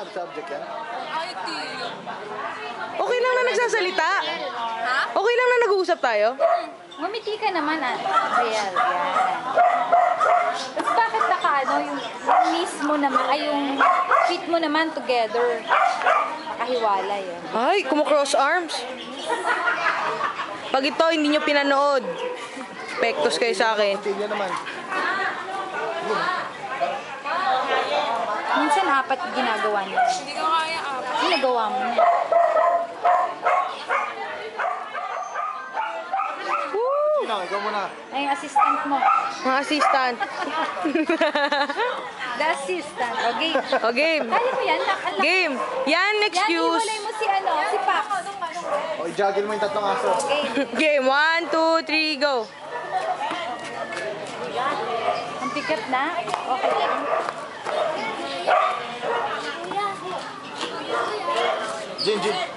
subject yan? IT. Okay lang na nagsasalita. Ha? Okay lang na nag-uusap tayo. Ngumiti ka naman, Real. Yan. Tapos bakit yung knees mo naman, yung feet mo naman together. Nakahiwalay yun. Ay, kumu-cross arms. Pag ito, hindi nyo pinanood. Pektos kayo sa akin. Tingnan naman. Minsan apat ginagawa niya. Hindi ko kaya Ginagawa mo. Ikaw, ikaw muna. Ay, yung assistant mo. Mga assistant. The assistant. Okay. O, game. Kaya mo yan. Game. Yan, Yan, excuse. iwalay mo si Pax. O, i-juggle mo yung tatlong aso. Okay. Game. 1, 2, 3, go. Ang bigat na. Okay lang. Jin, Jin.